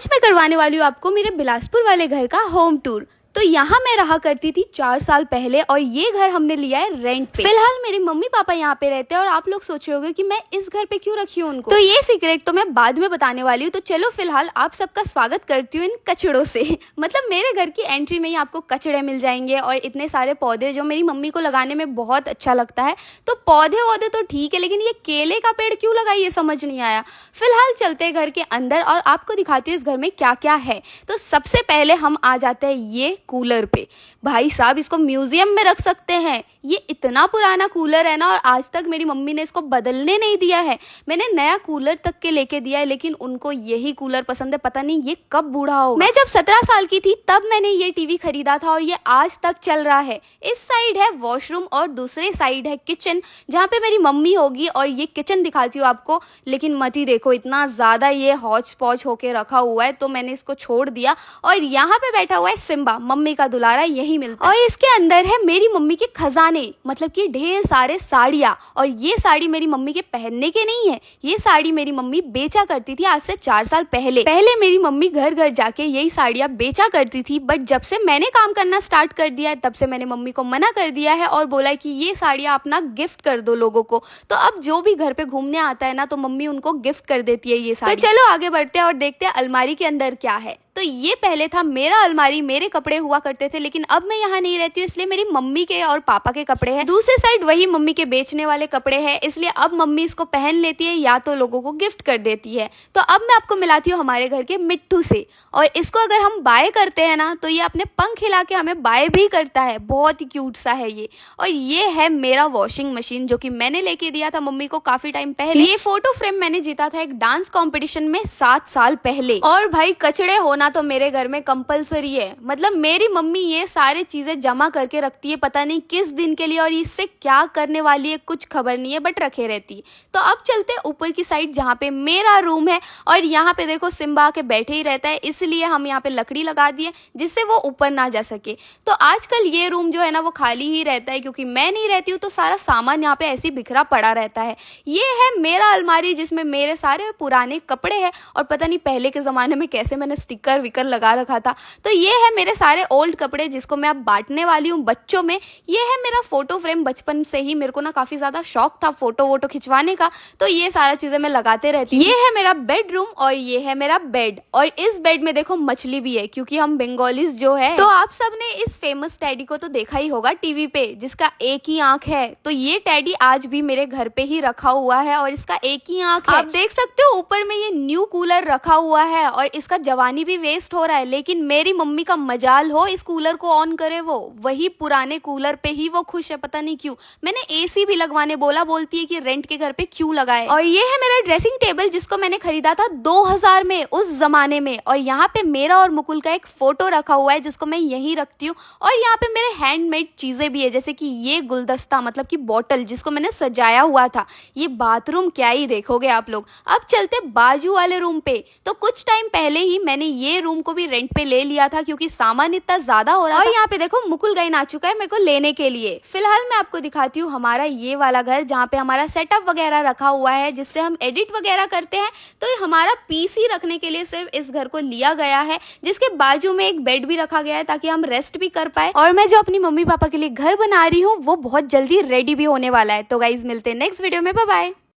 आज मैं करवाने वाली हूँ आपको मेरे बिलासपुर वाले घर का होम टूर। तो यहाँ मैं रहा करती थी 4 साल पहले और ये घर हमने लिया है रेंट पे। फिलहाल मेरे मम्मी पापा यहाँ पे रहते हैं और आप लोग सोच रहे होंगे कि मैं इस घर पे क्यों रखी हूँ उनको, तो ये सीक्रेट तो मैं बाद में बताने वाली हूँ। तो चलो फिलहाल आप सबका स्वागत करती हूँ इन कचड़ों से। मतलब मेरे घर की एंट्री में ही आपको कचड़े मिल जाएंगे और इतने सारे पौधे जो मेरी मम्मी को लगाने में बहुत अच्छा लगता है। तो पौधे वौधे तो ठीक है, लेकिन ये केले का पेड़ क्यों लगा ये समझ नहीं आया। फिलहाल चलते हैं घर के अंदर और आपको दिखाती हूँ इस घर में क्या क्या है। तो सबसे पहले हम आ जाते हैं ये कूलर पे। भाई साहब, इसको म्यूजियम में रख सकते हैं। ये इतना पुराना कूलर है ना, और आज तक मेरी मम्मी ने इसको बदलने नहीं दिया है। मैंने नया कूलर तक के लेके दिया है, लेकिन उनको यही कूलर पसंद है। पता नहीं ये कब बूढ़ा होगा। मैं जब 17 साल की थी तब मैंने ये टीवी खरीदा था और ये आज तक चल रहा है। इस साइड है वॉशरूम और दूसरे साइड है किचन, जहाँ पे मेरी मम्मी होगी। और ये किचन दिखाती हूँ आपको, लेकिन मत ही देखो, इतना ज्यादा ये हौच पौच होके रखा हुआ है, तो मैंने इसको छोड़ दिया। और यहाँ पे बैठा हुआ है सिम्बा, मम्मी का दुलारा, यही मिलता है। और इसके अंदर है मेरी मम्मी के खजाने, मतलब कि ढेर सारे साड़ियाँ। और ये साड़ी मेरी मम्मी के पहनने के नहीं है, ये साड़ी मेरी मम्मी बेचा करती थी आज से 4 साल पहले। मेरी मम्मी घर घर जाके यही साड़ियाँ बेचा करती थी, बट जब से मैंने काम करना स्टार्ट कर दिया है तब से मैंने मम्मी को मना कर दिया है और बोला है कि ये साड़ियाँ अपना गिफ्ट कर दो लोगों को। तो अब जो भी घर पे घूमने आता है ना, तो मम्मी उनको गिफ्ट कर देती है ये साड़ी। तो चलो आगे बढ़ते हैं और देखते हैं अलमारी के अंदर क्या है। तो ये पहले था मेरा अलमारी, मेरे कपड़े हुआ करते थे, लेकिन अब मैं यहाँ नहीं रहती हूँ, इसलिए मेरी मम्मी के और पापा के कपड़े हैं। दूसरी साइड वही मम्मी के बेचने वाले कपड़े हैं, इसलिए अब मम्मी इसको पहन लेती है या तो लोगों को गिफ्ट कर देती है। तो अब मैं आपको मिलाती हूँ हमारे घर के मिट्टू से। और इसको अगर हम बाय करते हैं ना, तो ये अपने पंख हिला के हमें बाय भी करता है। बहुत ही क्यूट सा है ये। और ये है मेरा वॉशिंग मशीन, जो कि मैंने लेके दिया था मम्मी को काफी टाइम पहले। ये फोटो फ्रेम मैंने जीता था एक डांस कॉम्पिटिशन में 7 साल पहले। और भाई कचड़े होना तो मेरे घर में कंपलसरी है। मतलब मेरी मम्मी ये सारी चीजें जमा करके रखती है, पता नहीं किस दिन के लिए, और इससे क्या करने वाली है कुछ खबर नहीं है, बट रखे रहती है। तो अब चलते हैं ऊपर की साइड, जहाँ पे मेरा रूम है। और यहाँ पे देखो सिम्बा के बैठे ही रहता है, इसलिए हम यहाँ पे लकड़ी लगा दिए जिससे वो ऊपर ना जा सके। तो आजकल ये रूम जो है ना वो खाली ही रहता है, क्योंकि मैं नहीं रहती हूँ, तो सारा सामान यहाँ पे ऐसे ही बिखरा पड़ा रहता है। ये है मेरा अलमारी, जिसमें मेरे सारे पुराने कपड़े हैं, और पता नहीं पहले के जमाने में कैसे मैंने स्टिकर विकर लगा रखा था। तो ये है मेरे सारे ओल्ड कपड़े, जिसको मैं अब बांटने वाली हूँ बच्चों में। ये है मेरा फोटो फ्रेम, बचपन से ही मेरे को ना काफी ज्यादा शौक था फोटो वोटो खिंचवाने का, तो ये सारा चीजें मैं लगाते रहती हूँ। ये है मेरा बेडरूम और ये है मेरा बेड। और इस बेड में देखो मछली भी है, क्योंकि हम बंगालीज जो है। तो आप सबने इस फेमस टैडी को तो देखा ही होगा टीवी पे, जिसका एक ही आंख है। तो ये टैडी आज भी मेरे घर पे ही रखा हुआ है और इसका एक ही आंख है। आप देख सकते हो ऊपर में ये न्यू कूलर रखा हुआ है और इसका जवानी भी वेस्ट हो रहा है, लेकिन मेरी मम्मी का मजाल हो इस कूलर को ऑन करे वो, वही पुराने कूलर पे ही वो खुश है, पता नहीं क्यों। मैंने एसी भी लगवाने बोला, बोलती है कि रेंट के घर पे क्यों लगाए। और ये है मेरा ड्रेसिंग टेबल, जिसको मैंने खरीदा था 2000 में, उस जमाने में। और यहाँ पे मेरा और मुकुल का एक फोटो रखा हुआ है, जिसको मैं यहीं रखती हूँ। और यहाँ पे मेरे हैंडमेड चीजें भी है, जैसे कि ये गुलदस्ता, मतलब कि बॉटल, जिसको मैंने सजाया हुआ था। ये बाथरूम क्या ही देखोगे आप लोग। अब चलते बाजू वाले रूम पे। तो कुछ टाइम पहले ही मैंने ये रूम को भी रेंट पे ले लिया था, क्योंकि सामान इतना ज्यादा हो रहा था। और यहाँ पे देखो मुकुल गाइन आ चुका है मेरे को लेने के लिए। फिलहाल मैं आपको दिखाती हूँ हमारा ये वाला घर, जहाँ पे हमारा सेटअप वगैरह रखा हुआ है, जिससे हम एडिट वगैरह करते हैं। तो हमारा पीसी रखने के लिए सिर्फ इस घर को लिया गया है, जिसके बाजू में एक बेड भी रखा गया है, ताकि हम रेस्ट भी कर पाए। और मैं जो अपनी मम्मी पापा के लिए घर बना रही हूँ वो बहुत जल्दी रेडी भी होने वाला है। तो गाइज मिलते हैं नेक्स्ट वीडियो में, बाय बाय।